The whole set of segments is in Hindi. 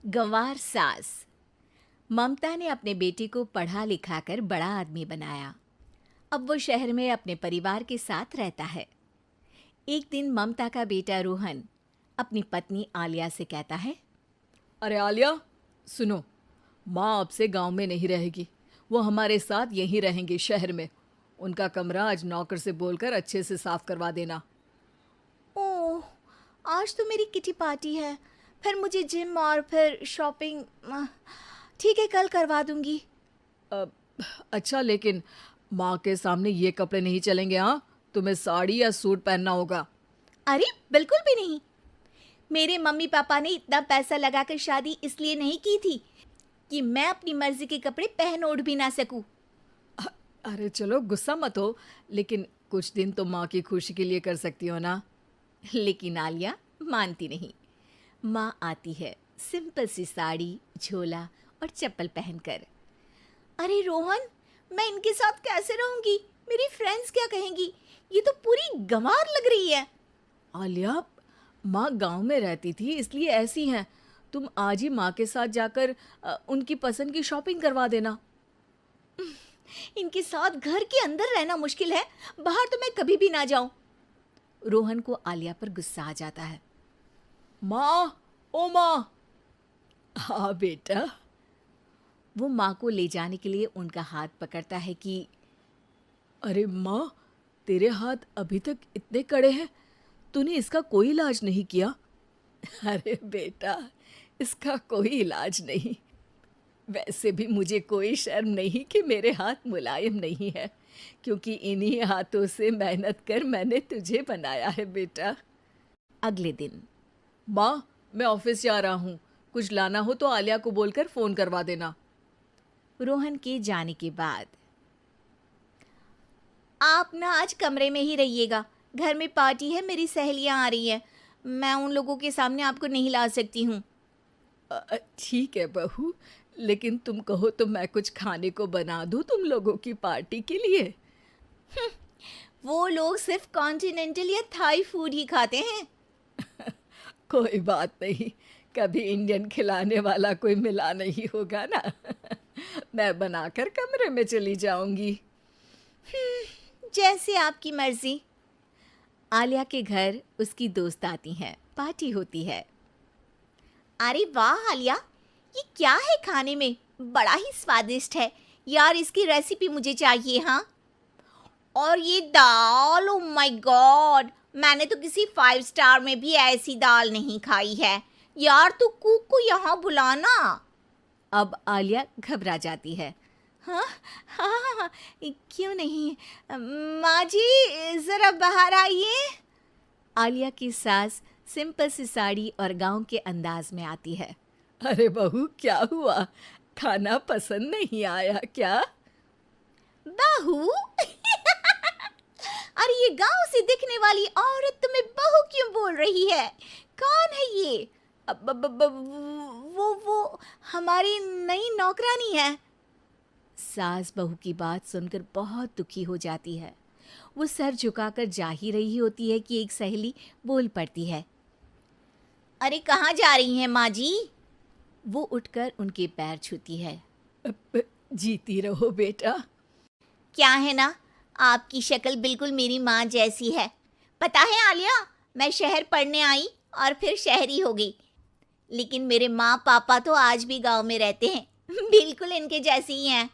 गंवार सास। ममता ने अपने बेटे को पढ़ा लिखाकर बड़ा आदमी बनाया। अब वो शहर में अपने परिवार के साथ रहता है। एक दिन ममता का बेटा रोहन अपनी पत्नी आलिया से कहता है, अरे आलिया, सुनो, माँ अब से गांव में नहीं रहेगी। वो हमारे साथ यहीं रहेंगी शहर में। उनका कमरा आज नौकर से बोलकर अच्छे से साफ करवा देना। ओह, आज तो मेरी किटी पार्टी है, फिर मुझे जिम और फिर शॉपिंग। ठीक है, कल करवा दूंगी। अ, अच्छा, लेकिन माँ के सामने ये कपड़े नहीं चलेंगे। हाँ, तुम्हें साड़ी या सूट पहनना होगा। अरे बिल्कुल भी नहीं। मेरे मम्मी पापा ने इतना पैसा लगाकर शादी इसलिए नहीं की थी कि मैं अपनी मर्जी के कपड़े पहन ओढ़ भी ना सकूं। अ- अरे चलो, गुस्सा मत हो, लेकिन कुछ दिन तो माँ की खुशी के लिए कर सकती हो ना। लेकिन आलिया मानती नहीं। माँ आती है सिंपल सी साड़ी, झोला और चप्पल पहनकर। अरे रोहन, मैं इनके साथ कैसे रहूंगी? मेरी फ्रेंड्स क्या कहेंगी? ये तो पूरी गंवार लग रही है। आलिया, माँ गांव में रहती थी इसलिए ऐसी हैं। तुम आज ही माँ के साथ जाकर उनकी पसंद की शॉपिंग करवा देना। इनके साथ घर के अंदर रहना मुश्किल है, बाहर तो मैं कभी भी ना जाऊं। रोहन को आलिया पर गुस्सा आ जाता है। माँ, ओ माँ। हाँ बेटा। वो माँ को ले जाने के लिए उनका हाथ पकड़ता है कि अरे माँ, तेरे हाथ अभी तक इतने कड़े हैं, तूने इसका कोई इलाज नहीं किया? अरे बेटा, इसका कोई इलाज नहीं। वैसे भी मुझे कोई शर्म नहीं कि मेरे हाथ मुलायम नहीं है, क्योंकि इन्हीं हाथों से मेहनत कर मैंने तुझे बनाया है बेटा। अगले दिन माँ, मैं ऑफिस जा रहा हूँ। कुछ लाना हो तो आलिया को बोलकर फ़ोन करवा देना। रोहन के जाने के बाद, आप ना आज कमरे में ही रहिएगा, घर में पार्टी है, मेरी सहेलियां आ रही हैं, मैं उन लोगों के सामने आपको नहीं ला सकती हूँ। ठीक है बहू, लेकिन तुम कहो तो मैं कुछ खाने को बना दूँ तुम लोगों की पार्टी के लिए। वो लोग सिर्फ कॉन्टिनेंटल या थाई फूड ही खाते हैं। कोई बात नहीं, कभी इंडियन खिलाने वाला कोई मिला नहीं होगा ना। मैं बनाकर कमरे में चली जाऊंगी। जैसे आपकी मर्जी। आलिया के घर उसकी दोस्त आती हैं, पार्टी होती है। अरे वाह आलिया, ये क्या है खाने में? बड़ा ही स्वादिष्ट है यार, इसकी रेसिपी मुझे चाहिए। हाँ, और ये दाल, ओ माय गॉड, मैंने तो किसी 5 स्टार में भी ऐसी दाल नहीं खाई है। यार तू कुक को यहाँ बुलाना। अब आलिया घबरा जाती है। हाँ हाँ हाँ हाँ, क्यों नहीं। माँ जी ज़रा बाहर आइए। आलिया की सास सिंपल सी साड़ी और गांव के अंदाज में आती है। अरे बहू, क्या हुआ? खाना पसंद नहीं आया क्या? बहू? अरे ये गांव से दिखने वाली औरत तुम्हें बहू क्यों बोल रही है? कौन है ये? वो हमारी नई नौकरानी है। सास बहू की बात सुनकर बहुत दुखी हो जाती है। वो सर झुकाकर जा ही रही होती है कि एक सहेली बोल पड़ती है। अरे कहाँ जा रही हैं माँ जी? वो उठकर उनके पैर छूती है। जीती रहो बेटा। क्या है ना, आपकी शक्ल बिल्कुल मेरी माँ जैसी है। पता है आलिया, मैं शहर पढ़ने आई और फिर शहरी हो गई, लेकिन मेरे माँ पापा तो आज भी गांव में रहते हैं, बिल्कुल इनके जैसे ही हैं।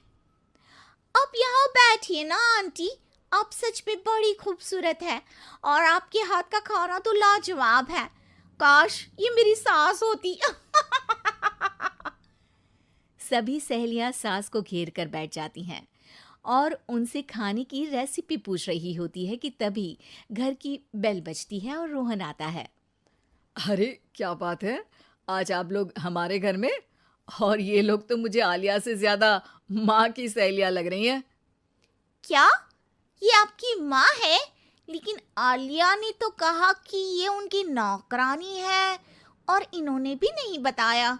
आप यहाँ बैठिए ना आंटी, आप सच में बड़ी खूबसूरत है और आपके हाथ का खाना तो लाजवाब है। काश ये मेरी सास होती। सभी सहेलियां सास को घेर कर बैठ जाती हैं और उनसे खाने की रेसिपी पूछ रही होती है कि तभी घर की बेल बजती है और रोहन आता है। अरे क्या बात है, आज आप लोग हमारे घर में? और ये लोग तो मुझे आलिया से ज्यादा माँ की सहेलियाँ लग रही हैं। क्या ये आपकी माँ है? लेकिन आलिया ने तो कहा कि ये उनकी नौकरानी है और इन्होंने भी नहीं बताया।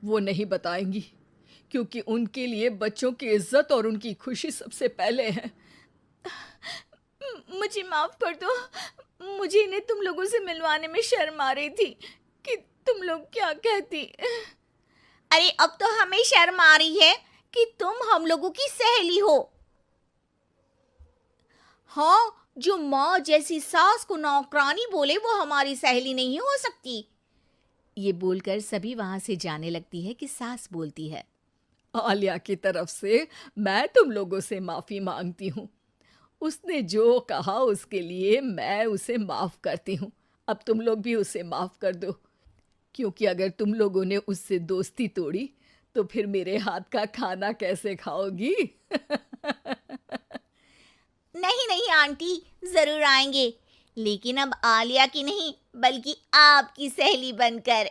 वो नहीं बताएंगी, क्योंकि उनके लिए बच्चों की इज्जत और उनकी खुशी सबसे पहले है। मुझे माफ कर दो, मुझे इन्हें तुम लोगों से मिलवाने में शर्म आ रही थी कि तुम लोग क्या कहती? अरे अब तो हमें शर्म आ रही है कि तुम हम लोगों की सहेली हो। हाँ, जो माँ जैसी सास को नौकरानी बोले वो हमारी सहेली नहीं हो सकती। ये बोलकर सभी वहां से जाने लगती है कि सास बोलती है, आलिया की तरफ से मैं तुम लोगों से माफी मांगती हूँ। उसने जो कहा उसके लिए मैं उसे माफ करती हूँ। अब तुम लोग भी उसे माफ कर दो, क्योंकि अगर तुम लोगों ने उससे दोस्ती तोड़ी तो फिर मेरे हाथ का खाना कैसे खाओगी? नहीं नहीं आंटी, जरूर आएंगे, लेकिन अब आलिया की नहीं बल्कि आपकी सहेली बनकर।